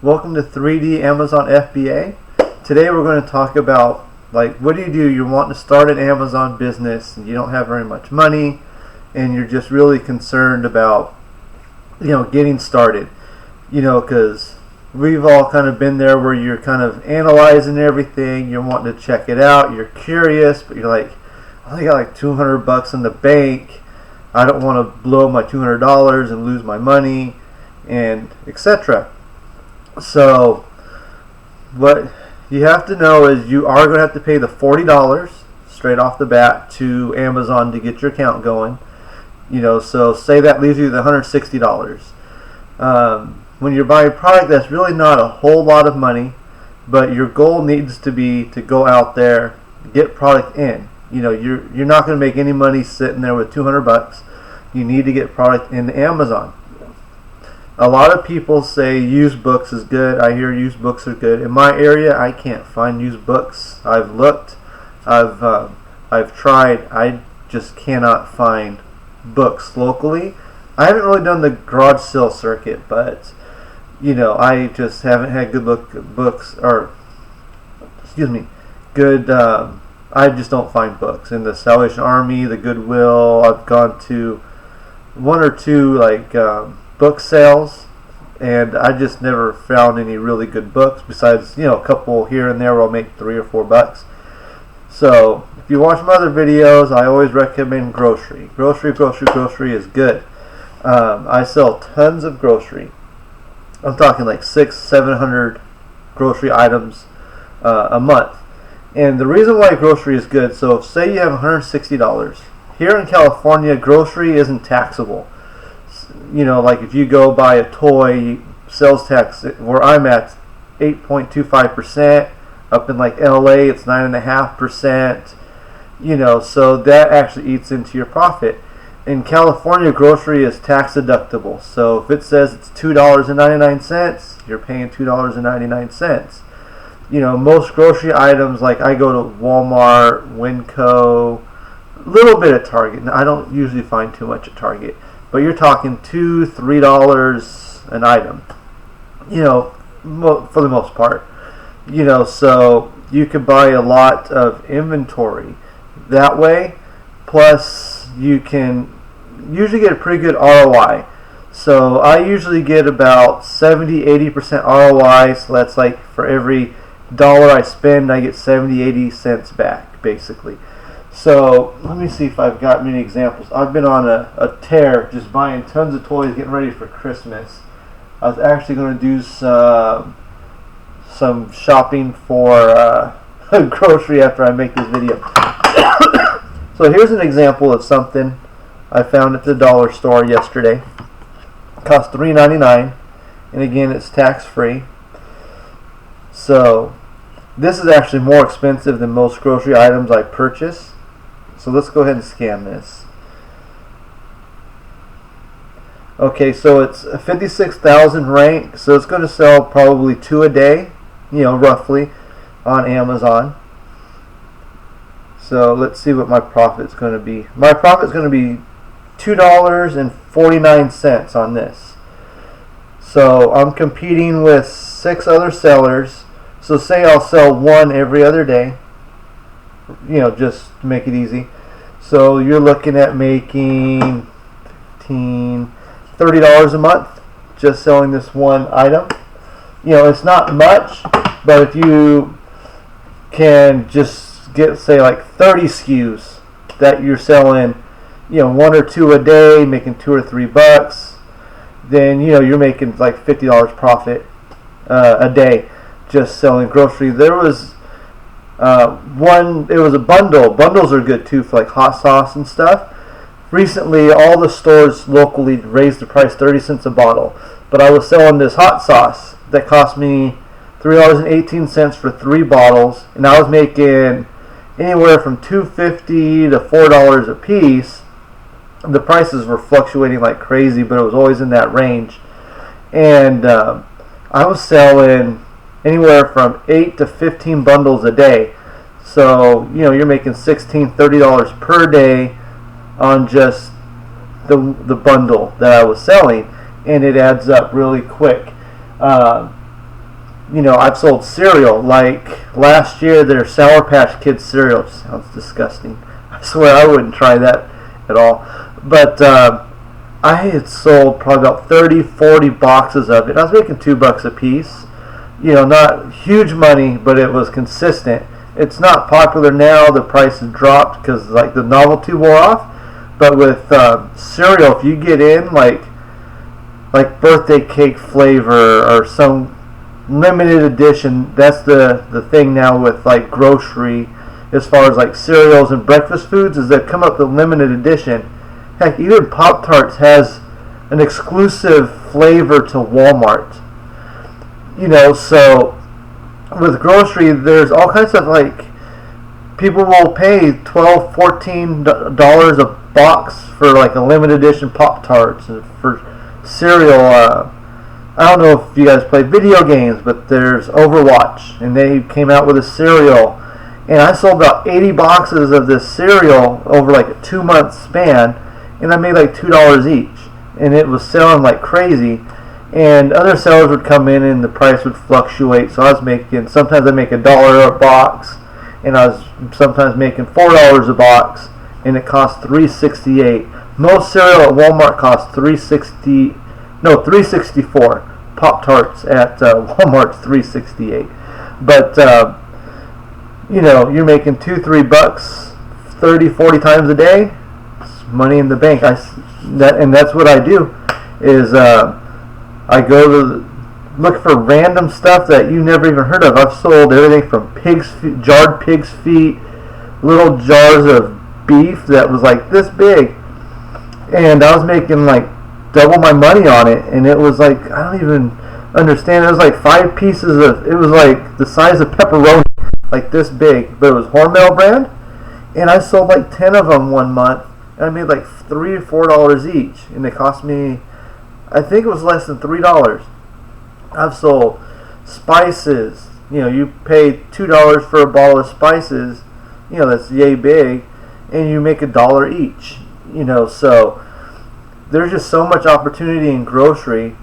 Welcome to 3D Amazon FBA. Today we're going to talk about what do? You're wanting to start an Amazon business and you don't have very much money and you're just really concerned about getting started. Because we've all kind of been there where you're kind of analyzing everything, you're wanting to check it out, you're curious, but you're like, I only got like $200 in the bank. I don't want to blow my $200 and lose my money, and etc. So what you have to know is you are going to have to pay the $40 straight off the bat to Amazon to get your account going. So say that leaves you the $160. When you're buying a product, that's really not a whole lot of money, but your goal needs to be to go out there, get product in. You're not going to make any money sitting there with $200. You need to get product into Amazon. A lot of people say used books is good. I hear used books are good. In my area, I can't find used books. I've looked. I've tried. I just cannot find books locally. I haven't really done the garage sale circuit, but I just haven't had good books, or good. I just don't find books in the Salvation Army, the Goodwill. I've gone to one or two book sales, and I just never found any really good books besides a couple here and there where I'll make $3 or $4. So if you watch my other videos, I always recommend grocery. Grocery is good. I sell tons of grocery. I'm talking like 600-700 grocery items a month. And the reason why grocery is good, so say you have $160. Here in California, grocery isn't taxable. Like if you go buy a toy, sales tax where I'm at 8.25%. Up in like LA, it's 9.5%. So that actually eats into your profit. In California, grocery is tax deductible. So if it says it's $2.99, you're paying $2.99. Most grocery items, like I go to Walmart, Winco, a little bit at Target. Now, I don't usually find too much at Target, but you're talking $2-3 an item, for the most part. So you could buy a lot of inventory that way. Plus, you can usually get a pretty good ROI. So I usually get about 70-80% ROI. So that's like for every dollar I spend, I get 70-80 cents back, basically. So let me see if I've got many examples. I've been on a tear just buying tons of toys, getting ready for Christmas. I was actually going to do some shopping for grocery after I make this video. So here's an example of something I found at the dollar store yesterday. It cost $3.99, and again, it's tax-free. So this is actually more expensive than most grocery items I purchase. So let's go ahead and scan this. Okay, so it's a 56,000 rank, so it's going to sell probably 2 a day, roughly, on Amazon. So let's see what my profit's going to be. My profit's going to be $2.49 on this. So I'm competing with 6 other sellers. So say I'll sell one every other day, just to make it easy. So you're looking at making $30 a month just selling this one item. It's not much, but if you can just get, say, like 30 SKUs that you're selling, 1 or 2 a day, making $2 or $3, then you're making like $50 profit a day just selling grocery. There was it was a bundle. Bundles are good too for like hot sauce and stuff. Recently, all the stores locally raised the price 30 cents a bottle, but I was selling this hot sauce that cost me $3.18 for 3 bottles, and I was making anywhere from $2.50 to $4 a piece. The prices were fluctuating like crazy, but it was always in that range. And I was selling anywhere from 8 to 15 bundles a day. So, you're making $16-$30 per day on just the bundle that I was selling, and it adds up really quick. I've sold cereal. Like last year, their Sour Patch Kids cereal sounds disgusting. I swear I wouldn't try that at all. But I had sold probably about 30, 40 boxes of it. I was making $2 a piece. Not huge money, but it was consistent. It's not popular now. The price has dropped because like the novelty wore off. But with cereal, if you get in like birthday cake flavor or some limited edition, that's the thing now with like grocery as far as like cereals and breakfast foods, is that come up with limited edition. Heck, even Pop-Tarts has an exclusive flavor to Walmart. So with grocery, there's all kinds of like, people will pay $12, $14 a box for like a limited edition Pop-Tarts. And for cereal, I don't know if you guys play video games, but there's Overwatch, and they came out with a cereal, and I sold about 80 boxes of this cereal over like a 2-month span, and I made like $2 each, and it was selling like crazy. And other sellers would come in and the price would fluctuate, so I was making, sometimes I'd make $1 a box, and I was sometimes making $4 a box, and it cost $3.68. Most cereal at Walmart costs $3.64. Pop-Tarts at Walmart's $3.68. But you're making $2-3 30, 40 times a day. It's money in the bank. And that's what I do. Is I go to look for random stuff that you never even heard of. I've sold everything from jarred pig's feet, little jars of beef that was like this big, and I was making like double my money on it, and it was like, I don't even understand, it was like 5 pieces of, it was like the size of pepperoni, like this big, but it was Hormel brand, and I sold like 10 of them one month, and I made like $3 or $4 each, and they cost me, I think it was less than $3. I've sold spices. You pay $2 for a bottle of spices, that's yay big, and you make $1 each. So there's just so much opportunity in grocery,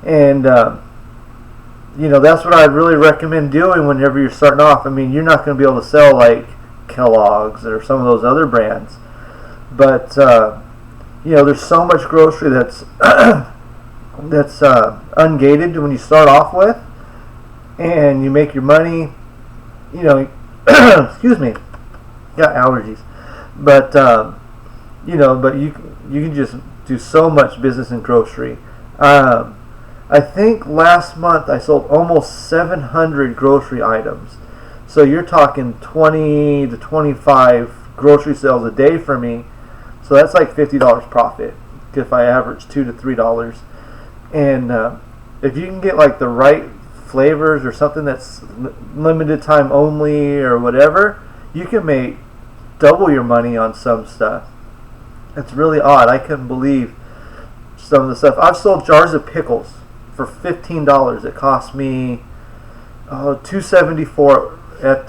and that's what I'd really recommend doing whenever you're starting off. I mean, you're not going to be able to sell like Kellogg's or some of those other brands, but there's so much grocery that's that's ungated when you start off with, and you make your money. Excuse me, got allergies, but but you can just do so much business in grocery. I think last month I sold almost 700 grocery items. So you're talking 20 to 25 grocery sales a day for me. So that's like $50 profit if I average $2 to $3. And if you can get like the right flavors or something that's limited time only or whatever, you can make double your money on some stuff. It's really odd. I couldn't believe some of the stuff. I've sold jars of pickles for $15. It cost me $2.74 at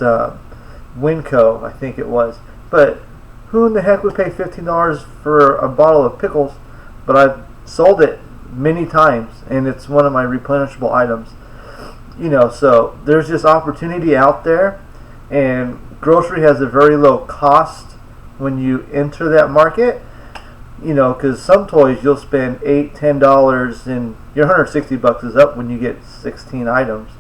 Winco, I think it was. But who in the heck would pay $15 for a bottle of pickles? But I've sold it many times, and it's one of my replenishable items. So there's just opportunity out there, and grocery has a very low cost when you enter that market. Because some toys you'll spend $8, $10, and your $160 is up when you get 16 items.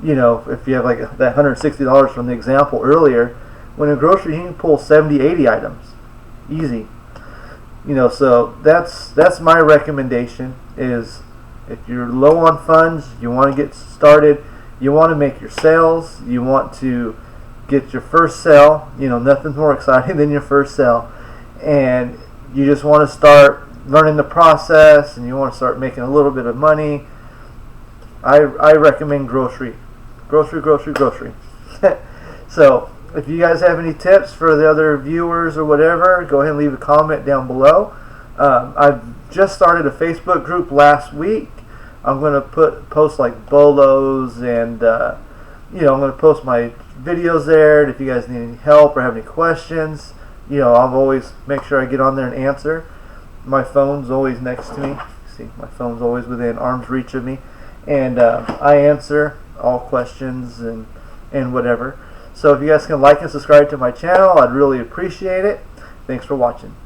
If you have like that $160 from the example earlier, when in grocery you can pull 70, 80 items, easy. So that's my recommendation. Is if you're low on funds, you want to get started, you want to make your sales, you want to get your first sale. Nothing's more exciting than your first sale, and you just want to start learning the process, and you want to start making a little bit of money. I recommend grocery. So if you guys have any tips for the other viewers or whatever, go ahead and leave a comment down below. I've just started a Facebook group last week. I'm going to post like bolos, and I'm going to post my videos there. And if you guys need any help or have any questions, I'll always make sure I get on there and answer. My phone's always next to me. See, my phone's always within arm's reach of me, and I answer all questions and whatever. So if you guys can like and subscribe to my channel, I'd really appreciate it. Thanks for watching.